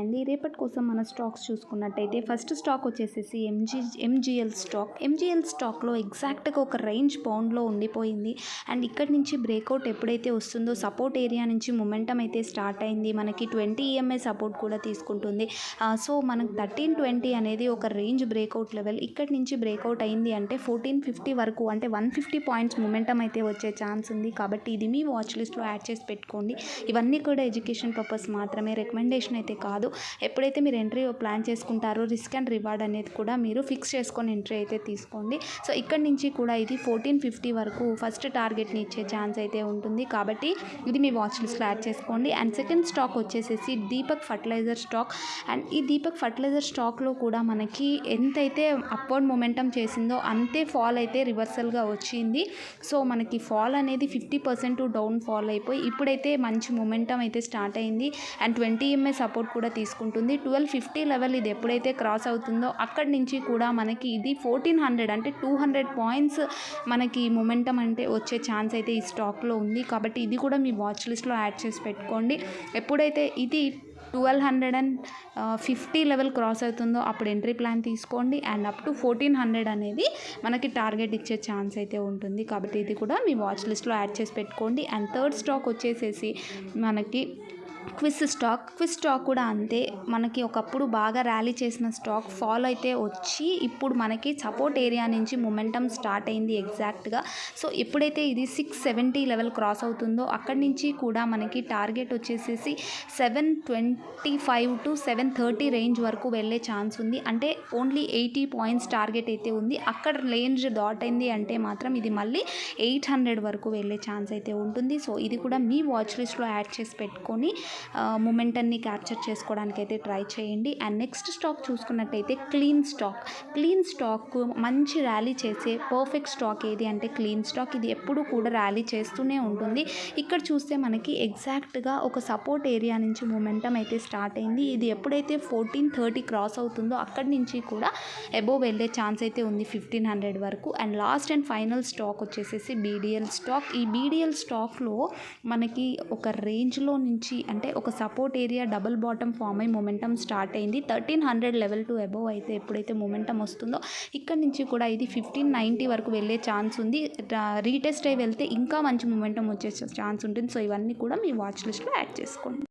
అండి రేపటి కోసం మన స్టాక్స్ చూసుకున్నట్టయితే ఫస్ట్ స్టాక్ వచ్చేసేసి ఎంజీఎల్ స్టాక్లో ఎగ్జాక్ట్గా ఒక రేంజ్ బౌండ్లో ఉండిపోయింది. అండ్ ఇక్కడ నుంచి బ్రేక్అవుట్ ఎప్పుడైతే వస్తుందో సపోర్ట్ ఏరియా నుంచి మొమెంటం అయితే స్టార్ట్ అయింది. మనకి 20 EMA సపోర్ట్ కూడా తీసుకుంటుంది. సో మనకు 1320 అనేది ఒక రేంజ్ బ్రేక్అవుట్ లెవెల్. ఇక్కడ నుంచి బ్రేక్అవుట్ అయింది అంటే 1450 వరకు అంటే 150 పాయింట్స్ మొమెంటం అయితే వచ్చే ఛాన్స్ ఉంది. కాబట్టి ఇది మీ వాచ్ లిస్ట్లో యాడ్ చేసి పెట్టుకోండి. ఇవన్నీ కూడా ఎడ్యుకేషన్ పర్పస్ మాత్రమే, రికమెండేషన్ అయితే కాదు. ఎప్పుడైతే మీరు ఎంట్రీ ప్లాన్ చేసుకుంటారో రిస్క్ అండ్ రివార్డ్ అనేది కూడా మీరు ఫిక్స్ చేసుకొని ఎంట్రీ అయితే తీసుకోండి. సో ఇక్కడ నుంచి కూడా ఇది 1450 వరకు ఫస్ట్ టార్గెట్ని ఇచ్చే ఛాన్స్ అయితే ఉంటుంది. కాబట్టి ఇది మీ వాచ్ లిస్ట్లో యాడ్ చేసుకోండి. అండ్ సెకండ్ స్టాక్ వచ్చేసేసి దీపక్ ఫర్టిలైజర్ స్టాక్. అండ్ ఈ దీపక్ ఫర్టిలైజర్ స్టాక్లో కూడా మనకి ఎంతైతే అప్వర్డ్ మొమెంటం చేసిందో అంతే ఫాల్ అయితే రివర్సల్గా వచ్చింది. సో మనకి ఫాల్ అనేది 50% డౌన్ ఫాల్ అయిపోయి ఇప్పుడైతే మంచి మొమెంటం అయితే స్టార్ట్ అయింది. అండ్ 20 EMA సపోర్ట్ కూడా తీసుకుంటుంది. 1250 లెవెల్ ఇది ఎప్పుడైతే క్రాస్ అవుతుందో అక్కడి నుంచి కూడా మనకి ఇది 1400 అంటే 200 పాయింట్స్ మనకి మొమెంటం అంటే వచ్చే ఛాన్స్ అయితే ఈ స్టాక్లో ఉంది. కాబట్టి ఇది కూడా మీ వాచ్ లిస్ట్లో యాడ్ చేసి పెట్టుకోండి. ఎప్పుడైతే ఇది 1250 లెవెల్ క్రాస్ అవుతుందో అప్పుడు ఎంట్రీ ప్లాన్ తీసుకోండి. అండ్ అప్ టు 1400 అనేది మనకి టార్గెట్ ఇచ్చే ఛాన్స్ అయితే ఉంటుంది. కాబట్టి ఇది కూడా మీ వాచ్ లిస్ట్లో యాడ్ చేసి పెట్టుకోండి. అండ్ థర్డ్ స్టాక్ వచ్చేసేసి మనకి క్విజ్ స్టాక్ కూడా అంతే. మనకి ఒకప్పుడు బాగా ర్యాలీ చేసిన స్టాక్ ఫాల్ అయితే వచ్చి ఇప్పుడు మనకి సపోర్ట్ ఏరియా నుంచి మొమెంటం స్టార్ట్ అయింది ఎగ్జాక్ట్గా. సో ఎప్పుడైతే ఇది 670 లెవెల్ క్రాస్ అవుతుందో అక్కడి నుంచి కూడా మనకి టార్గెట్ వచ్చేసేసి 725 to 730 రేంజ్ వరకు వెళ్ళే ఛాన్స్ ఉంది. అంటే ఓన్లీ 80 పాయింట్స్ టార్గెట్ అయితే ఉంది. అక్కడ రేంజ్ దాటైంది అంటే మాత్రం ఇది మళ్ళీ 800 వరకు వెళ్ళే ఛాన్స్ అయితే ఉంటుంది. సో ఇది కూడా మీ వాచ్ లిస్ట్లో యాడ్ చేసి పెట్టుకొని మొమెంటాన్ని క్యాప్చర్ చేసుకోవడానికి అయితే ట్రై చేయండి. అండ్ నెక్స్ట్ స్టాక్ చూసుకున్నట్టయితే క్లీన్ స్టాక్ మంచి ర్యాలీ చేసే పర్ఫెక్ట్ స్టాక్ ఏది అంటే క్లీన్ స్టాక్. ఇది ఎప్పుడు కూడా ర్యాలీ చేస్తూనే ఉంటుంది. ఇక్కడ చూస్తే మనకి ఎగ్జాక్ట్గా ఒక సపోర్ట్ ఏరియా నుంచి మొమెంటం అయితే స్టార్ట్ అయింది. ఇది ఎప్పుడైతే 1430 క్రాస్ అవుతుందో అక్కడి నుంచి కూడా అబోవ్ వెళ్ళే ఛాన్స్ అయితే ఉంది 1500 వరకు. And last and final stock వచ్చేసేసి బీడీఎల్ స్టాక్. ఈ బీడీఎల్ స్టాక్లో మనకి ఒక రేంజ్లో నుంచి అంటే ఒక support area double bottom form అయ్యి మొమెంటం స్టార్ట్ అయింది. 1300 లెవెల్ టు అబోవ్ అయితే ఎప్పుడైతే మొమెంటం వస్తుందో ఇక్కడ నుంచి కూడా ఇది 1590 వరకు వెళ్ళే ఛాన్స్ ఉంది. రీటెస్ట్ అయి వెళ్తే ఇంకా మంచి మొమెంటం వచ్చే ఛాన్స్ ఉంటుంది. సో ఇవన్నీ కూడా మీ వాచ్ లిస్ట్లో యాడ్ చేసుకోండి.